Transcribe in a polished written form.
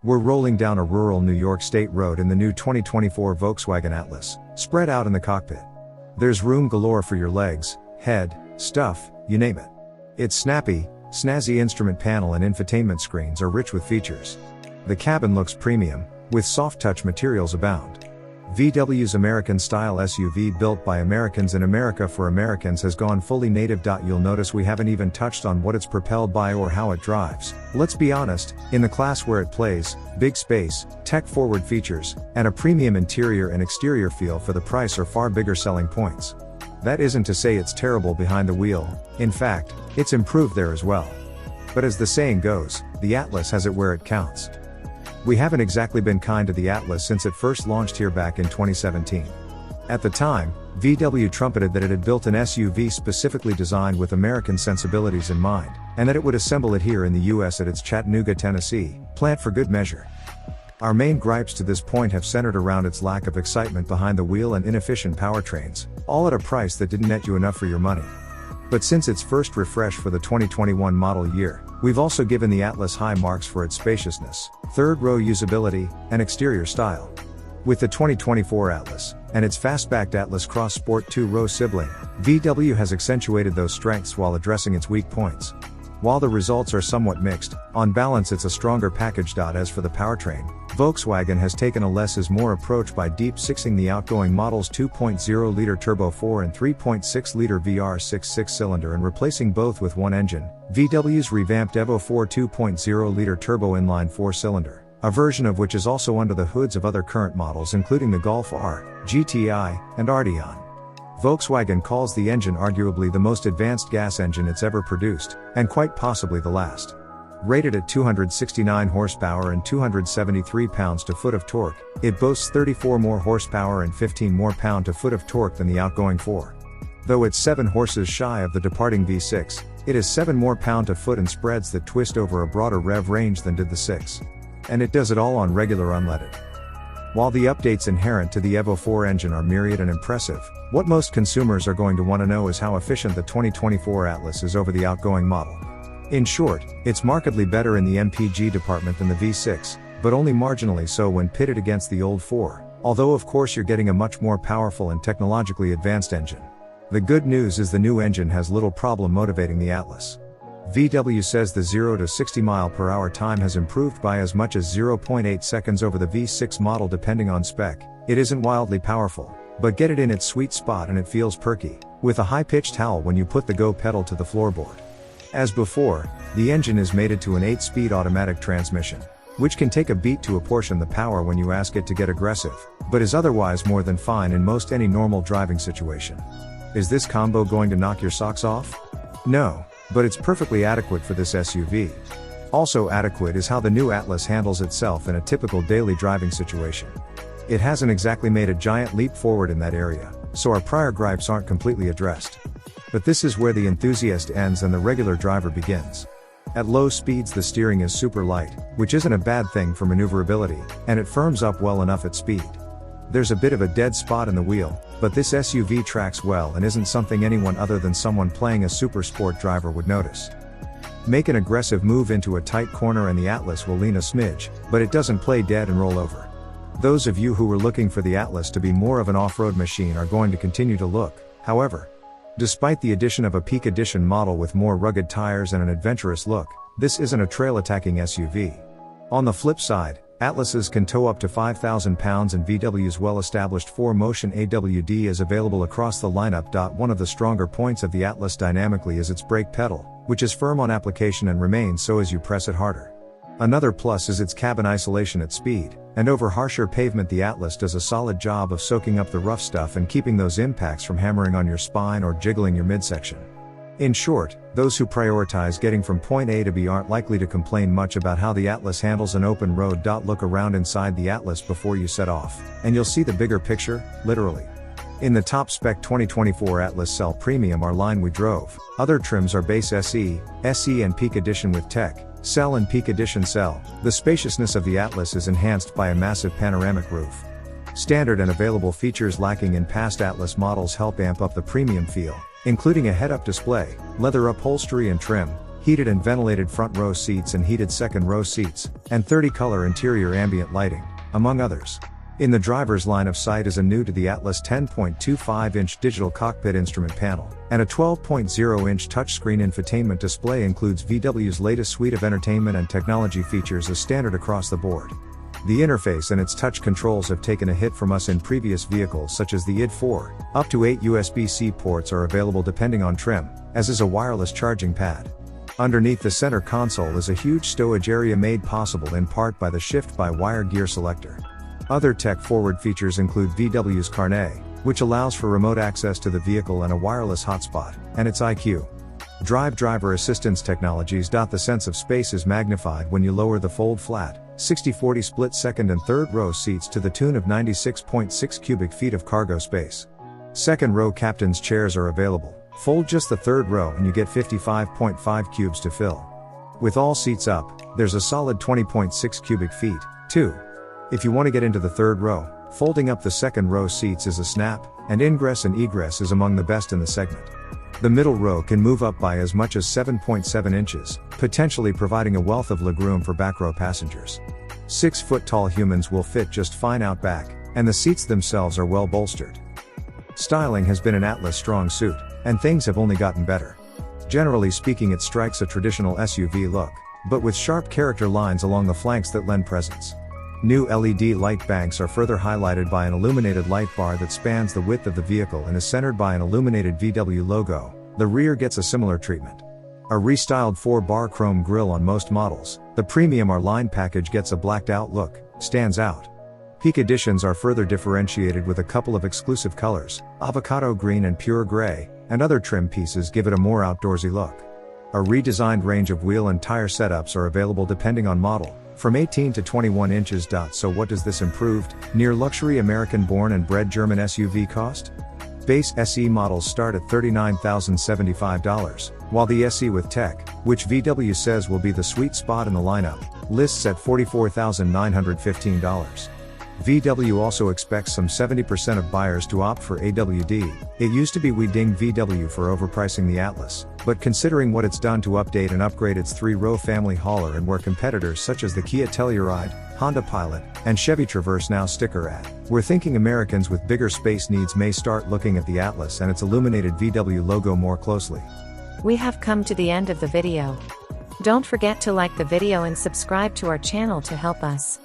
We're rolling down a rural New York State road in the new 2024 Volkswagen Atlas, spread out in the cockpit. There's room galore for your legs, head, stuff, you name it. Its snappy, snazzy instrument panel and infotainment screens are rich with features. The cabin looks premium, with soft touch materials abound. VW's American-style SUV built by Americans in America for Americans has gone fully native. You'll notice we haven't even touched on what it's propelled by or how it drives. Let's be honest, in the class where it plays, big space, tech-forward features, and a premium interior and exterior feel for the price are far bigger selling points. That isn't to say it's terrible behind the wheel, in fact, it's improved there as well. But as the saying goes, the Atlas has it where it counts. We haven't exactly been kind to the Atlas since it first launched here back in 2017. At the time, VW trumpeted that it had built an SUV specifically designed with American sensibilities in mind, and that it would assemble it here in the US at its Chattanooga, Tennessee, plant for good measure. Our main gripes to this point have centered around its lack of excitement behind the wheel and inefficient powertrains, all at a price that didn't net you enough for your money. But since its first refresh for the 2021 model year, we've also given the Atlas high marks for its spaciousness, third-row usability, and exterior style. With the 2024 Atlas, and its fastbacked Atlas Cross Sport 2-row sibling, VW has accentuated those strengths while addressing its weak points. While the results are somewhat mixed, on balance it's a stronger package. As for the powertrain, Volkswagen has taken a less is more approach by deep-sixing the outgoing model's 2.0-liter turbo 4 and 3.6-liter VR6 six-cylinder and replacing both with one engine, VW's revamped Evo 4 2.0-liter turbo inline 4-cylinder, a version of which is also under the hoods of other current models including the Golf R, GTI, and Arteon. Volkswagen calls the engine arguably the most advanced gas engine it's ever produced, and quite possibly the last. Rated at 269 horsepower and 273 pounds-to-foot of torque, it boasts 34 more horsepower and 15 more pound-to-foot of torque than the outgoing 4. Though it's 7 horses shy of the departing V6, it has 7 more pound-to-foot and spreads that twist over a broader rev range than did the 6. And it does it all on regular unleaded. While the updates inherent to the Evo 4 engine are myriad and impressive, what most consumers are going to want to know is how efficient the 2024 Atlas is over the outgoing model. In short, it's markedly better in the MPG department than the V6, but only marginally so when pitted against the old 4, although of course you're getting a much more powerful and technologically advanced engine. The good news is the new engine has little problem motivating the Atlas. VW says the 0 to 60 mph time has improved by as much as 0.8 seconds over the V6 model depending on spec. It isn't wildly powerful, but get it in its sweet spot and it feels perky, with a high-pitched howl when you put the go pedal to the floorboard. As before, the engine is mated to an 8-speed automatic transmission, which can take a beat to apportion the power when you ask it to get aggressive, but is otherwise more than fine in most any normal driving situation. Is this combo going to knock your socks off? No, but it's perfectly adequate for this SUV. Also adequate is how the new Atlas handles itself in a typical daily driving situation. It hasn't exactly made a giant leap forward in that area, so our prior gripes aren't completely addressed. But this is where the enthusiast ends and the regular driver begins. At low speeds the steering is super light, which isn't a bad thing for maneuverability, and it firms up well enough at speed. There's a bit of a dead spot in the wheel, but this SUV tracks well and isn't something anyone other than someone playing a super sport driver would notice. Make an aggressive move into a tight corner and the Atlas will lean a smidge, but it doesn't play dead and roll over. Those of you who were looking for the Atlas to be more of an off-road machine are going to continue to look, however. Despite the addition of a Peak Edition model with more rugged tires and an adventurous look, this isn't a trail-attacking SUV. On the flip side, Atlases can tow up to 5,000 pounds and VW's well-established 4-motion AWD is available across the lineup. One of the stronger points of the Atlas dynamically is its brake pedal, which is firm on application and remains so as you press it harder. Another plus is its cabin isolation at speed, and over harsher pavement the Atlas does a solid job of soaking up the rough stuff and keeping those impacts from hammering on your spine or jiggling your midsection. In short, those who prioritize getting from point A to B aren't likely to complain much about how the Atlas handles an open road. Look around inside the Atlas before you set off, and you'll see the bigger picture, literally. In the top spec 2024 Atlas Cell Premium our line we drove, other trims are base SE, SE and Peak Edition with Tech, Cell and Peak Edition Cell. The spaciousness of the Atlas is enhanced by a massive panoramic roof. Standard and available features lacking in past Atlas models help amp up the premium feel, including a head-up display, leather upholstery and trim, heated and ventilated front row seats and heated second row seats, and 30-color interior ambient lighting, among others. In the driver's line of sight is a new to the Atlas 10.25-inch digital cockpit instrument panel, and a 12.0-inch touchscreen infotainment display includes VW's latest suite of entertainment and technology features as standard across the board. The interface and its touch controls have taken a hit from us in previous vehicles such as the ID4. Up to 8 USB-C ports are available depending on trim, as is a wireless charging pad. Underneath the center console is a huge stowage area made possible in part by the shift-by-wire gear selector. Other tech-forward features include VW's Carnet, which allows for remote access to the vehicle and a wireless hotspot, and its IQ driver assistance technologies. The sense of space is magnified when you lower the fold flat 60/40 split second and third row seats to the tune of 96.6 cubic feet of cargo space. Second row captain's chairs are available. Fold just the third row and you get 55.5 cubes to fill. With all seats up, there's a solid 20.6 cubic feet, too. If you want to get into the third row, folding up the second row seats is a snap, and ingress and egress is among the best in the segment. The middle row can move up by as much as 7.7 inches, potentially providing a wealth of legroom for back row passengers. 6-foot-tall humans will fit just fine out back, and the seats themselves are well bolstered. Styling has been an Atlas strong suit, and things have only gotten better. Generally speaking, it strikes a traditional SUV look, but with sharp character lines along the flanks that lend presence. New LED light banks are further highlighted by an illuminated light bar that spans the width of the vehicle and is centered by an illuminated VW logo. The rear gets a similar treatment. A restyled 4-bar chrome grille on most models. The Premium R-Line package gets a blacked out look, stands out. Peak editions are further differentiated with a couple of exclusive colors, avocado green and pure gray, and other trim pieces give it a more outdoorsy look. A redesigned range of wheel and tire setups are available depending on model, from 18 to 21 inches. So what does this improved, near luxury American-born and bred German SUV cost? Base SE models start at $39,075, while the SE with tech, which VW says will be the sweet spot in the lineup, lists at $44,915. VW also expects some 70% of buyers to opt for AWD. It used to be we dinged VW for overpricing the Atlas, but considering what it's done to update and upgrade its 3-row family hauler and where competitors such as the Kia Telluride, Honda Pilot, and Chevy Traverse now sticker at, we're thinking Americans with bigger space needs may start looking at the Atlas and its illuminated VW logo more closely. We have come to the end of the video. Don't forget to like the video and subscribe to our channel to help us.